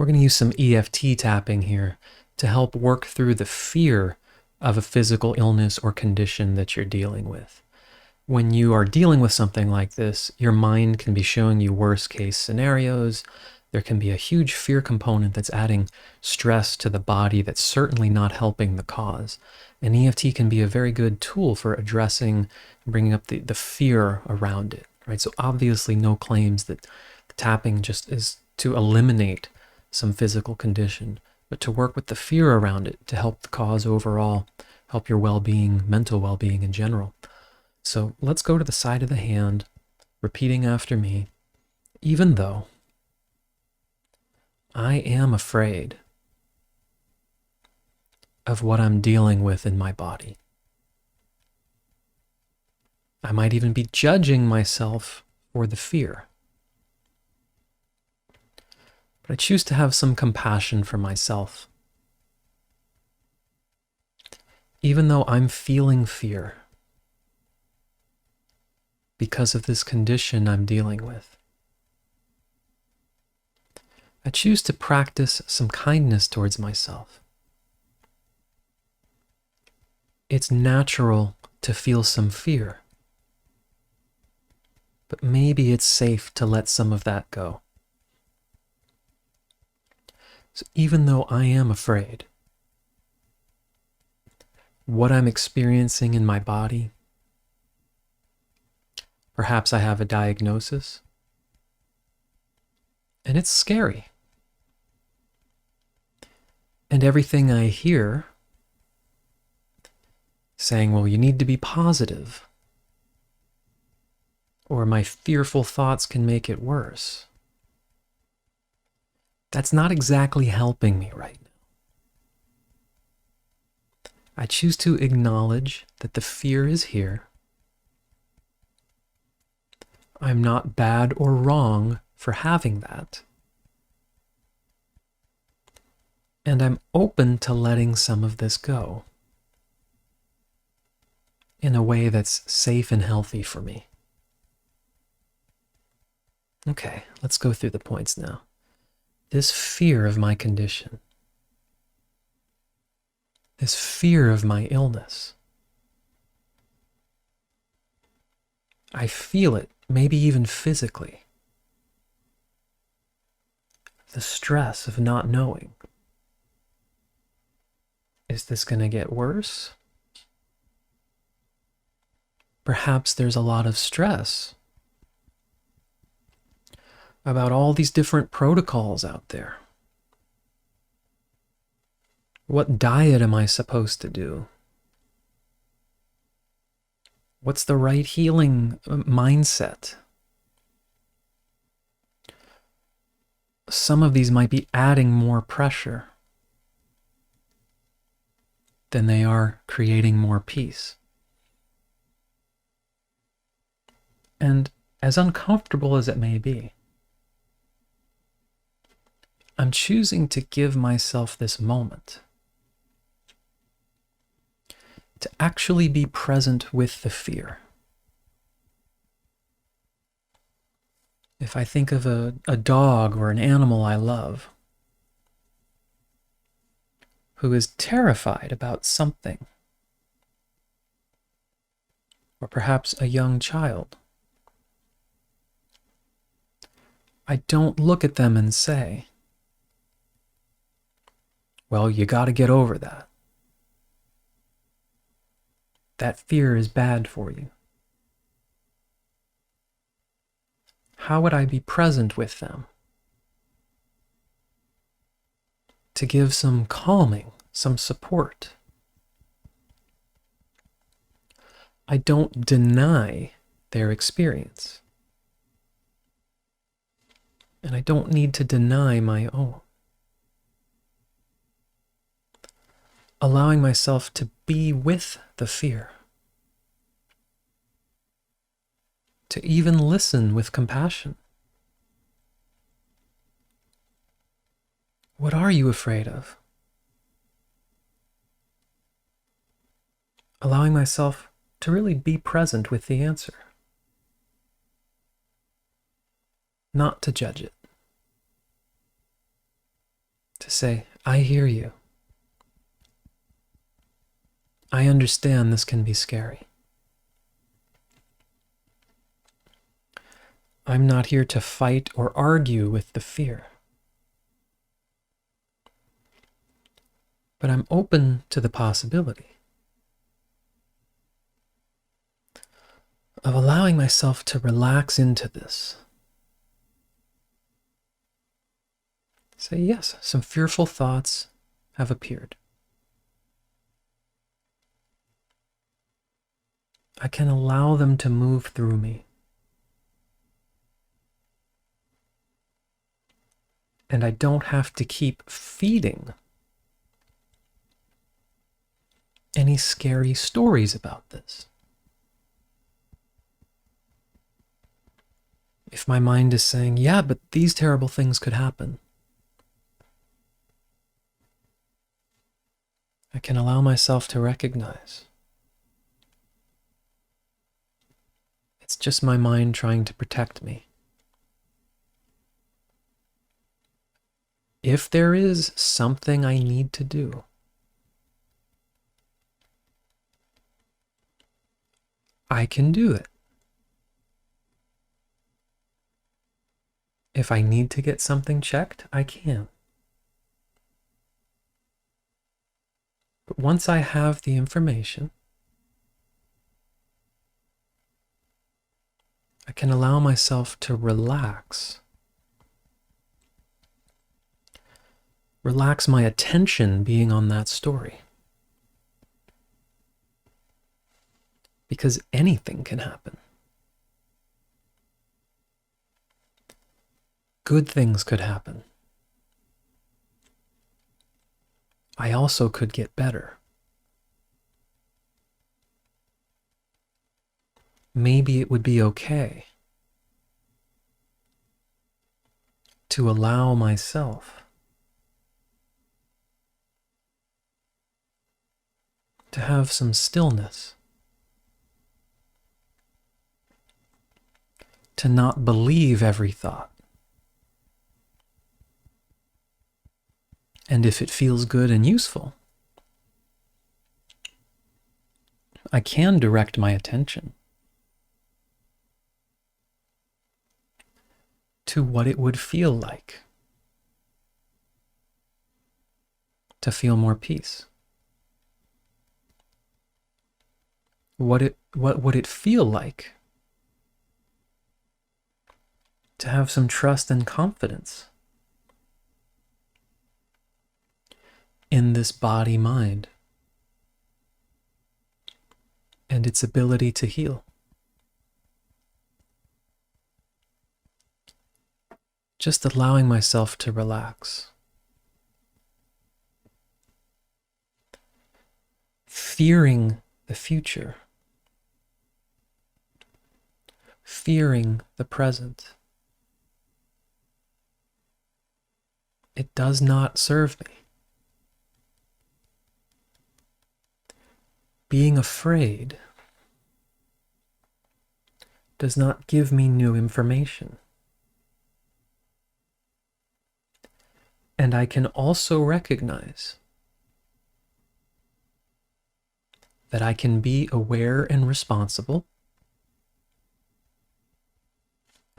We're going to use some EFT tapping here to help work through the fear of a physical illness or condition that you're dealing with. When you are dealing with something like this, your mind can be showing you worst case scenarios. There can be a huge fear component that's adding stress to the body that's certainly not helping the cause. And EFT can be a very good tool for addressing, bringing up the fear around it, right? So obviously no claims that the tapping just is to eliminate some physical condition, but to work with the fear around it to help the cause overall, help your well-being, mental well-being in general. So let's go to the side of the hand, repeating after me. Even though I am afraid of what I'm dealing with in my body, I might even be judging myself for the fear. But I choose to have some compassion for myself. Even though I'm feeling fear because of this condition I'm dealing with, I choose to practice some kindness towards myself. It's natural to feel some fear, but maybe it's safe to let some of that go. So even though I am afraid, what I'm experiencing in my body, perhaps I have a diagnosis, and it's scary. And everything I hear saying, well, you need to be positive, or my fearful thoughts can make it worse, that's not exactly helping me right now. I choose to acknowledge that the fear is here. I'm not bad or wrong for having that. And I'm open to letting some of this go in a way that's safe and healthy for me. Okay, let's go through the points now. This fear of my condition, this fear of my illness, I feel it, maybe even physically. The stress of not knowing. Is this going to get worse? Perhaps there's a lot of stress about all these different protocols out there. What diet am I supposed to do? What's the right healing mindset? Some of these might be adding more pressure than they are creating more peace. And as uncomfortable as it may be, I'm choosing to give myself this moment to actually be present with the fear. If I think of a dog or an animal I love who is terrified about something, or perhaps a young child, I don't look at them and say, well, you got to get over that. That fear is bad for you. How would I be present with them to give some calming, some support? I don't deny their experience. And I don't need to deny my own. Allowing myself to be with the fear. To even listen with compassion. What are you afraid of? Allowing myself to really be present with the answer. Not to judge it. To say, I hear you. I understand this can be scary. I'm not here to fight or argue with the fear. But I'm open to the possibility of allowing myself to relax into this. Say, yes, some fearful thoughts have appeared. I can allow them to move through me. And I don't have to keep feeding any scary stories about this. If my mind is saying, yeah, but these terrible things could happen, I can allow myself to recognize it's just my mind trying to protect me. If there is something I need to do, I can do it. If I need to get something checked, I can. But once I have the information, I can allow myself to relax. Relax my attention being on that story. Because anything can happen. Good things could happen. I also could get better. Maybe it would be okay to allow myself to have some stillness, to not believe every thought. And if it feels good and useful, I can direct my attention to what it would feel like to feel more peace. What would it feel like to have some trust and confidence in this body-mind and its ability to heal? Just allowing myself to relax. Fearing the future. Fearing the present. It does not serve me. Being afraid does not give me new information. And I can also recognize that I can be aware and responsible.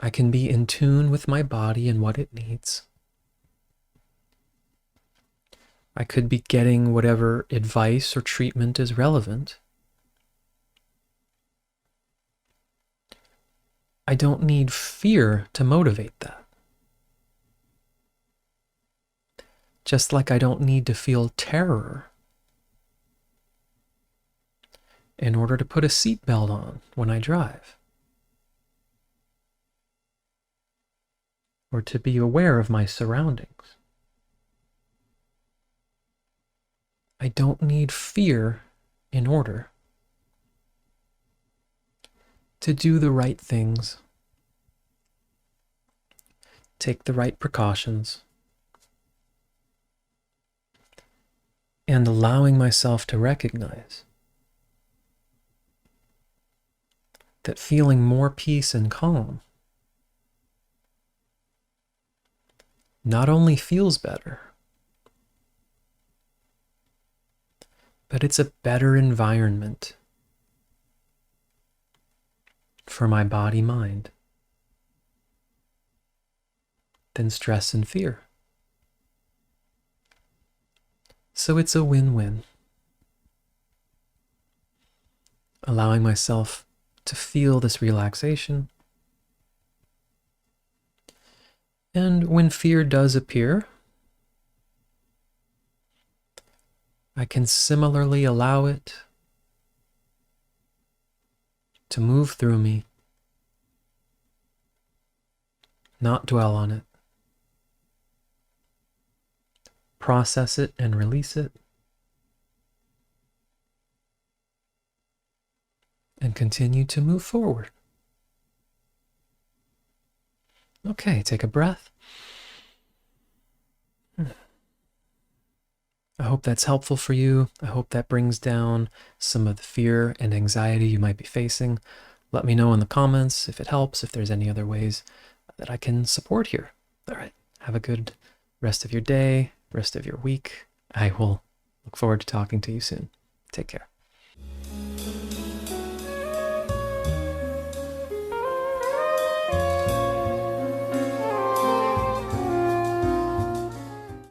I can be in tune with my body and what it needs. I could be getting whatever advice or treatment is relevant. I don't need fear to motivate that. Just like I don't need to feel terror in order to put a seatbelt on when I drive, or to be aware of my surroundings. I don't need fear in order to do the right things, take the right precautions, and allowing myself to recognize that feeling more peace and calm not only feels better, but it's a better environment for my body-mind than stress and fear. So it's a win-win. Allowing myself to feel this relaxation. And when fear does appear, I can similarly allow it to move through me, not dwell on it, process it and release it, and continue to move forward. Okay, take a breath. I hope that's helpful for you. I hope that brings down some of the fear and anxiety you might be facing. Let me know in the comments if it helps, if there's any other ways that I can support here. All right, have a good rest of your day, rest of your week. I will look forward to talking to you soon. Take care.